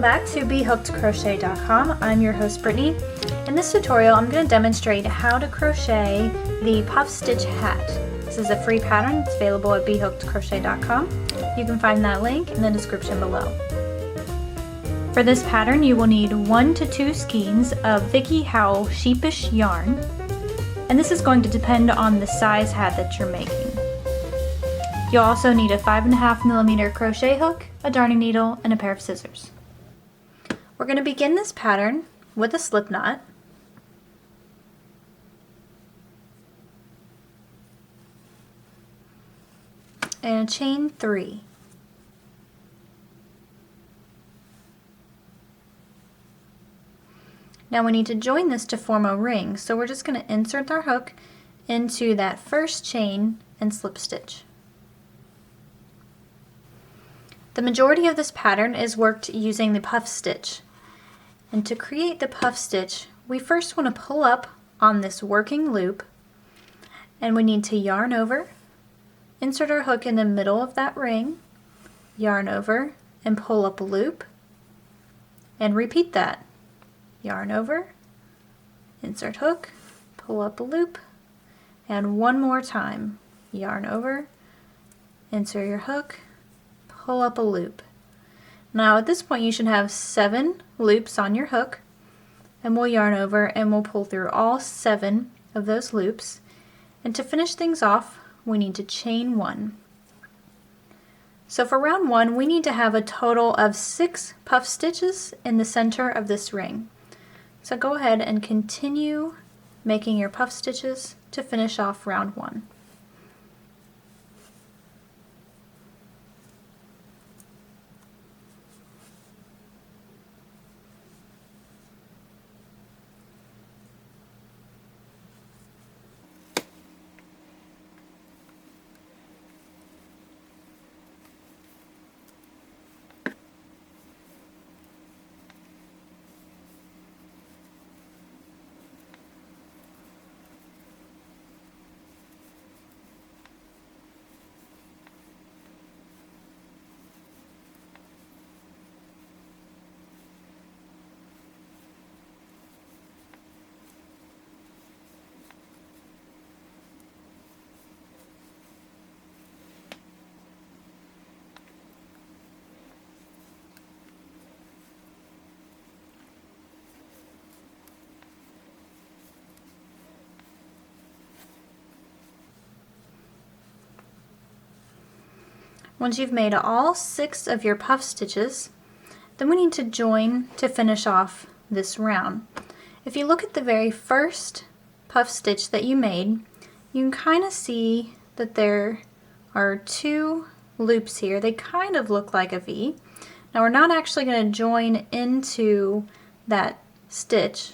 back to BHookedCrochet.com. I'm your host Brittany. In this tutorial I'm going to demonstrate how to crochet the puff stitch hat. This is a free pattern. It's available at BHookedCrochet.com. You can find that link in the description below. For this pattern you will need 1 to 2 skeins of Vicky Howell sheepish yarn, and this is going to depend on the size hat that you're making. You'll also need a 5.5mm crochet hook, a darning needle, and a pair of scissors. We're going to begin this pattern with a slip knot. And a chain 3. Now we need to join this to form a ring, so we're just going to insert our hook into that first chain and slip stitch. The majority of this pattern is worked using the puff stitch. And to create the puff stitch, we first want to pull up on this working loop, and we need to yarn over, insert our hook in the middle of that ring, yarn over, and pull up a loop, and repeat that. Yarn over, insert hook, pull up a loop, and one more time. Yarn over, insert your hook, pull up a loop. Now at this point you should have 7 loops on your hook, and we'll yarn over and we'll pull through all 7 of those loops. And to finish things off, we need to chain 1. So for round 1 we need to have a total of 6 puff stitches in the center of this ring. So go ahead and continue making your puff stitches to finish off round 1. Once you've made all 6 of your puff stitches, then we need to join to finish off this round. If you look at the very first puff stitch that you made, you can kind of see that there are 2 loops here. They kind of look like a V. Now we're not actually going to join into that stitch,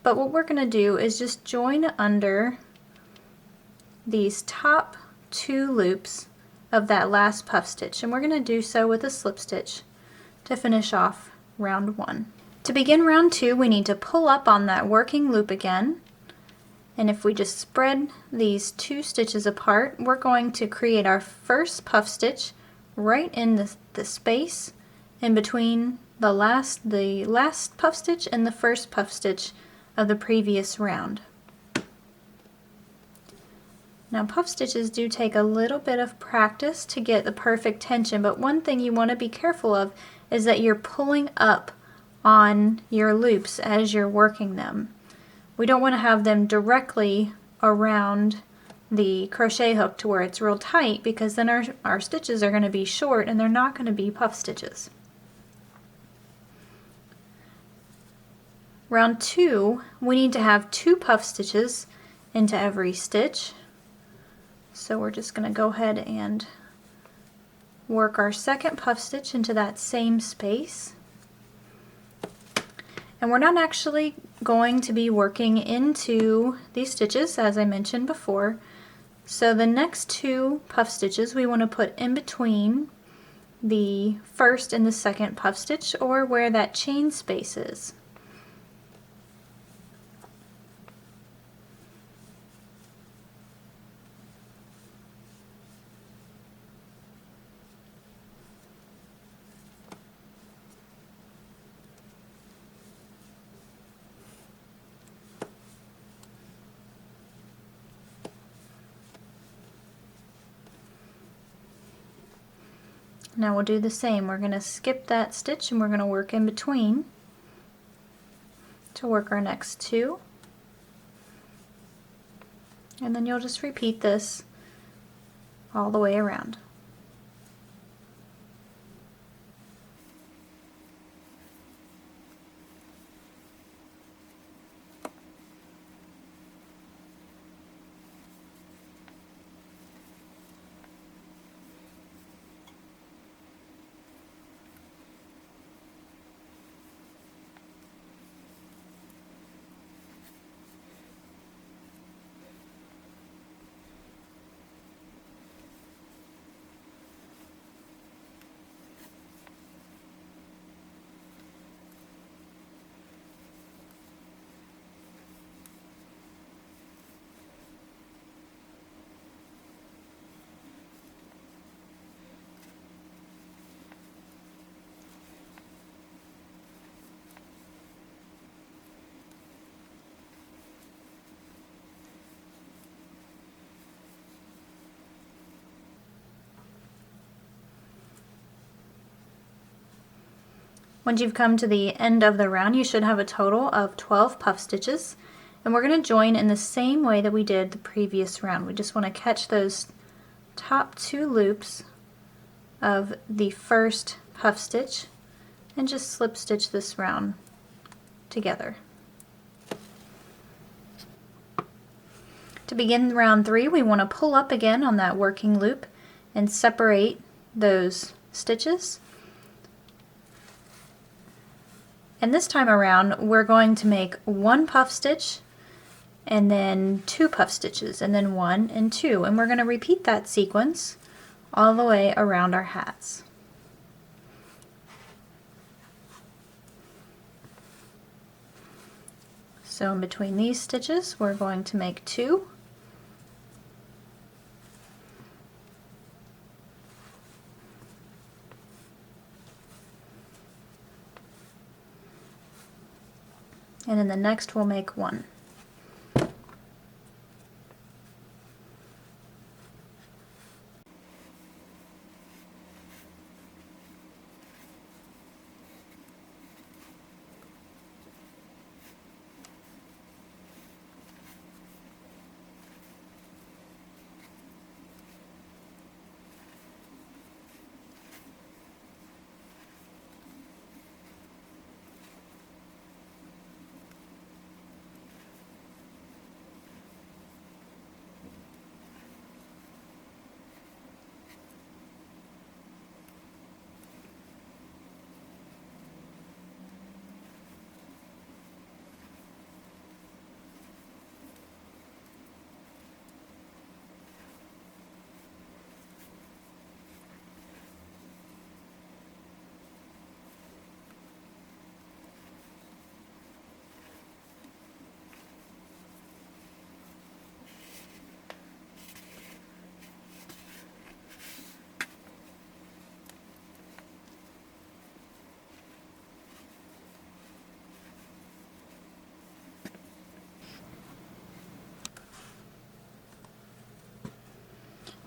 but what we're going to do is just join under these top 2 loops of that last puff stitch, and we're going to do so with a slip stitch to finish off round 1. To begin round 2 we need to pull up on that working loop again, and if we just spread these 2 stitches apart, we're going to create our first puff stitch right in the space in between the last puff stitch and the first puff stitch of the previous round. Now puff stitches do take a little bit of practice to get the perfect tension, but one thing you want to be careful of is that you're pulling up on your loops as you're working them. We don't want to have them directly around the crochet hook to where it's real tight, because then our stitches are going to be short and they're not going to be puff stitches. Round 2, we need to have 2 puff stitches into every stitch. So we're just going to go ahead and work our second puff stitch into that same space. And we're not actually going to be working into these stitches, as I mentioned before. So the next 2 puff stitches we want to put in between the first and the second puff stitch, or where that chain space is. Now we'll do the same. We're going to skip that stitch and we're going to work in between to work our next 2. And then you'll just repeat this all the way around. Once you've come to the end of the round, you should have a total of 12 puff stitches, and we're going to join in the same way that we did the previous round. We just want to catch those top 2 loops of the first puff stitch and just slip stitch this round together. To begin round 3, we want to pull up again on that working loop and separate those stitches. And this time around, we're going to make 1 puff stitch and then 2 puff stitches and then 1 and 2. And we're going to repeat that sequence all the way around our hats. So in between these stitches, we're going to make 2. And in the next we'll make 1.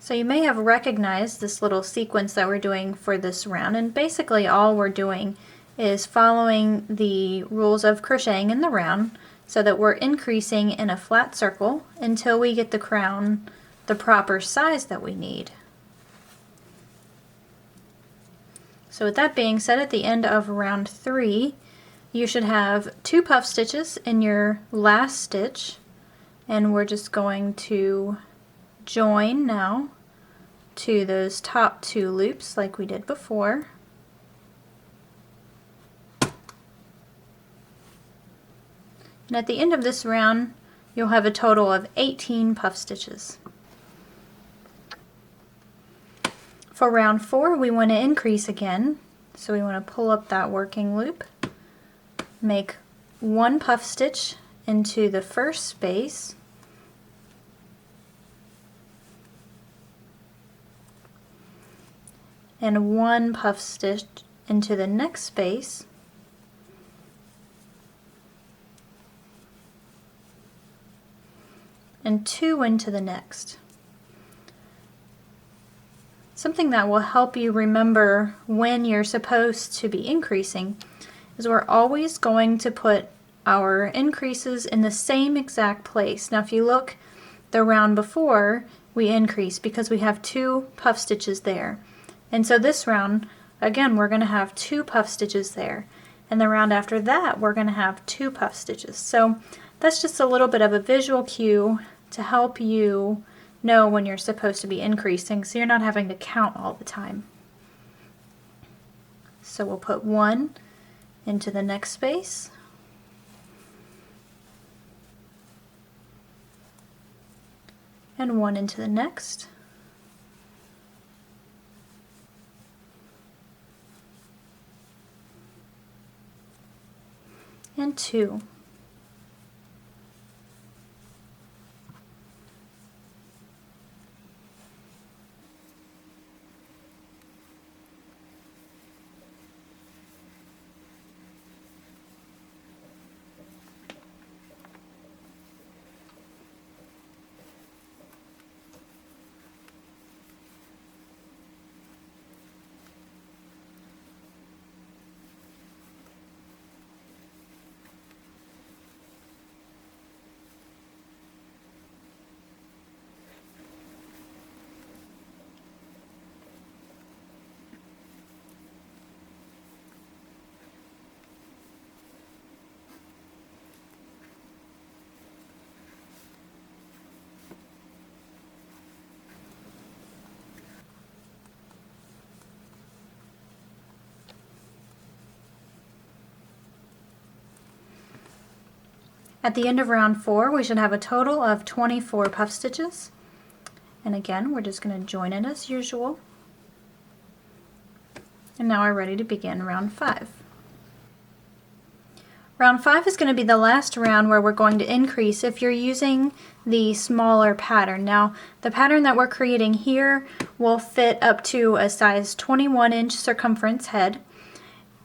So you may have recognized this little sequence that we're doing for this round, and basically all we're doing is following the rules of crocheting in the round so that we're increasing in a flat circle until we get the crown the proper size that we need. So with that being said, at the end of round 3, you should have 2 puff stitches in your last stitch, and we're just going to join now to those top 2 loops like we did before. And at the end of this round, you'll have a total of 18 puff stitches. For round 4, we want to increase again, so we want to pull up that working loop, make 1 puff stitch into the first space, and 1 puff stitch into the next space, and 2 into the next. something that will help you remember when you're supposed to be increasing is we're always going to put our increases in the same exact place. Now if you look the round before, we increase because we have 2 puff stitches there. And so this round, again, we're going to have 2 puff stitches there. And the round after that, we're going to have 2 puff stitches. So that's just a little bit of a visual cue to help you know when you're supposed to be increasing, so you're not having to count all the time. So we'll put 1 into the next space, and 1 into the next, and 2. At the end of round 4, we should have a total of 24 puff stitches. And again, we're just going to join it as usual. And now we're ready to begin round 5. Round 5 is going to be the last round where we're going to increase if you're using the smaller pattern. Now, the pattern that we're creating here will fit up to a size 21-inch circumference head.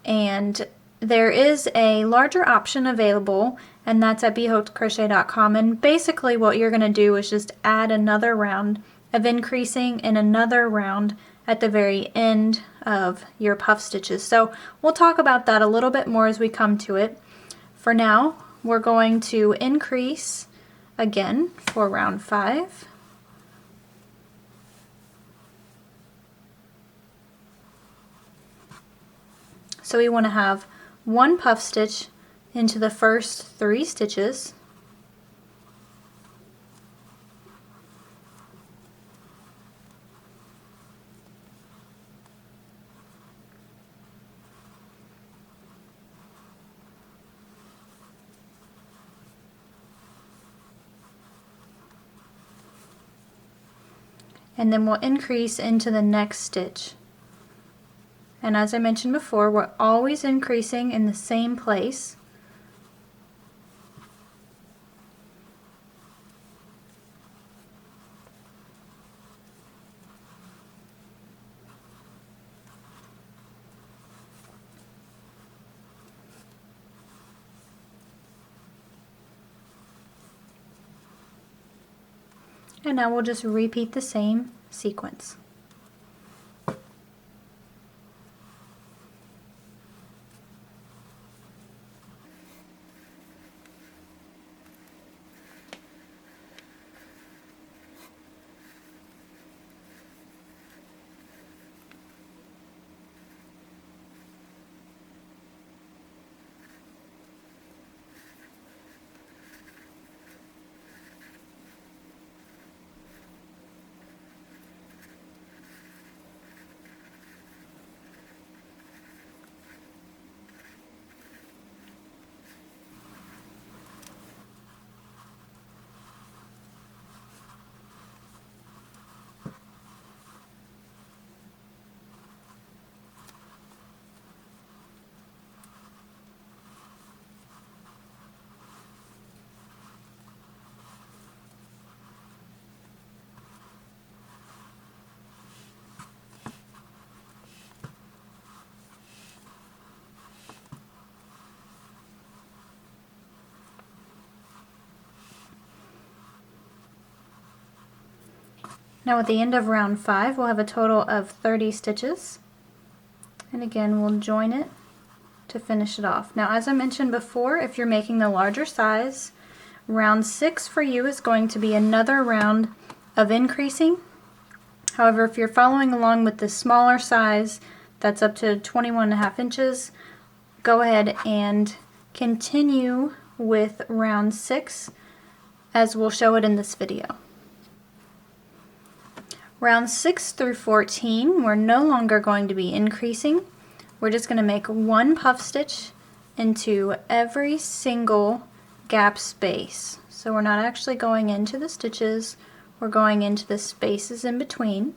And there is a larger option available, and that's at BHookedCrochet.com. And basically what you're going to do is just add another round of increasing and another round at the very end of your puff stitches. So we'll talk about that a little bit more as we come to it. For now, we're going to increase again for round 5. So we want to have 1 puff stitch into the first 3 stitches, and then we'll increase into the next stitch. And as I mentioned before, we're always increasing in the same place. And now we'll just repeat the same sequence. Now at the end of round 5 we'll have a total of 30 stitches, and again we'll join it to finish it off. Now as I mentioned before, if you're making the larger size, round 6 for you is going to be another round of increasing. However, if you're following along with the smaller size, that's up to 21.5 inches, go ahead and continue with round 6 as we'll show it in this video. Round 6 through 14, we're no longer going to be increasing. We're just going to make one puff stitch into every single gap space. So we're not actually going into the stitches, we're going into the spaces in between.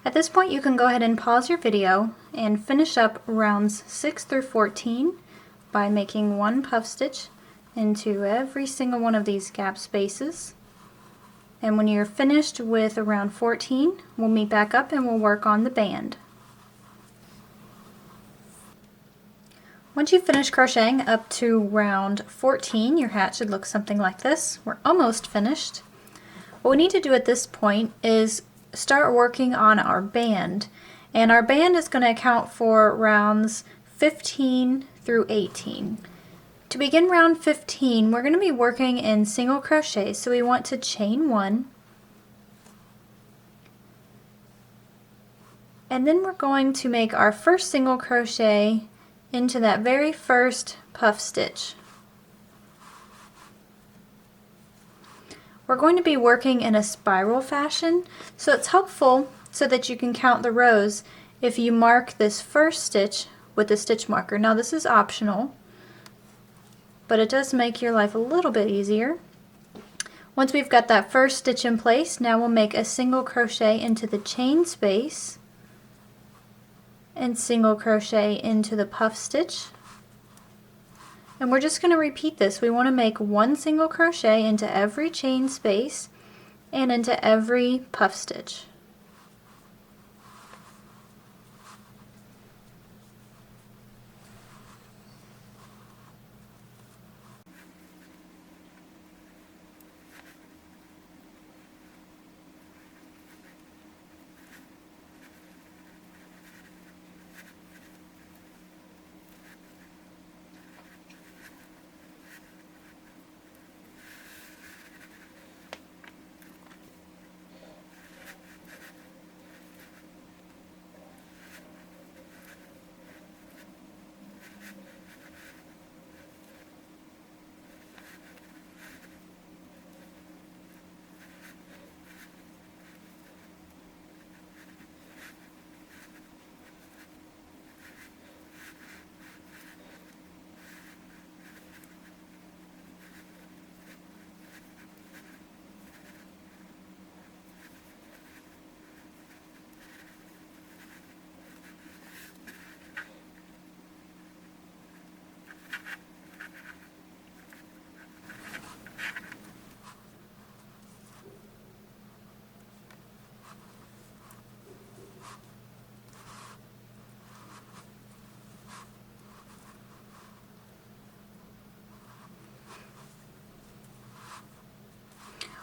At this point you can go ahead and pause your video and finish up rounds 6 through 14 by making one puff stitch into every single one of these gap spaces. And when you're finished with round 14, we'll meet back up and we'll work on the band. Once you finish crocheting up to round 14, your hat should look something like this. We're almost finished. What we need to do at this point is start working on our band, and our band is going to account for rounds 15 through 18. To begin round 15, we're going to be working in single crochet, so we want to chain 1, and then we're going to make our first single crochet into that very first puff stitch. We're going to be working in a spiral fashion, so it's helpful so that you can count the rows if you mark this first stitch with the stitch marker. Now this is optional, but it does make your life a little bit easier. Once we've got that first stitch in place, now we'll make a single crochet into the chain space and single crochet into the puff stitch. And we're just going to repeat this. We want to make one single crochet into every chain space and into every puff stitch.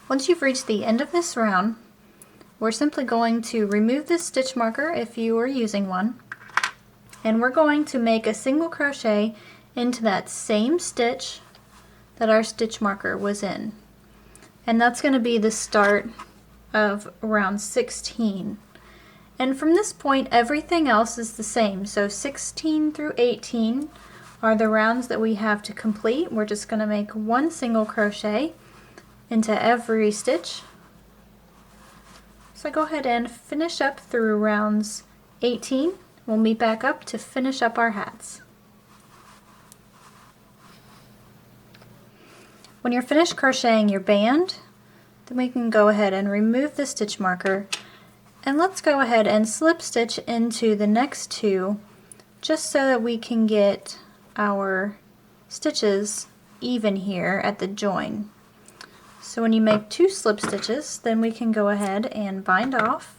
Once you've reached the end of this round, we're simply going to remove this stitch marker if you are using one, and we're going to make a single crochet into that same stitch that our stitch marker was in. And that's going to be the start of round 16. And from this point, everything else is the same. So 16 through 18 are the rounds that we have to complete. We're just going to make one single crochet into every stitch. So go ahead and finish up through rounds 18. We'll meet back up to finish up our hats. When you're finished crocheting your band, then we can go ahead and remove the stitch marker, and let's go ahead and slip stitch into the next two just so that we can get our stitches even here at the join. So when you make 2 slip stitches, then we can go ahead and bind off.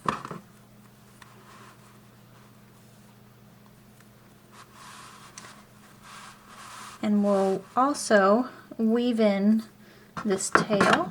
And we'll also weave in this tail.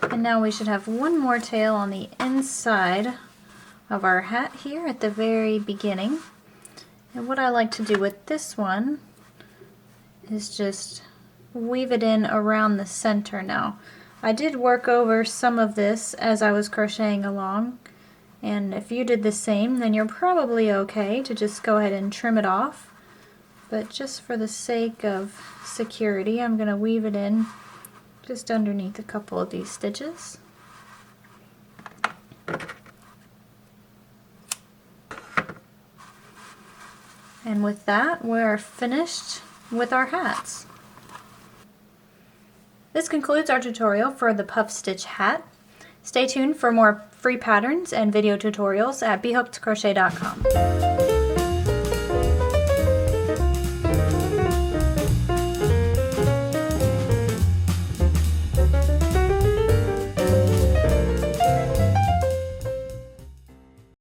And now we should have one more tail on the inside of our hat here at the very beginning. And what I like to do with this one is just weave it in around the center now. I did work over some of this as I was crocheting along, and if you did the same, then you're probably okay to just go ahead and trim it off. But just for the sake of security, I'm going to weave it in just underneath a couple of these stitches. And with that, we're finished with our hats. This concludes our tutorial for the puff stitch hat. Stay tuned for more free patterns and video tutorials at BHookedCrochet.com.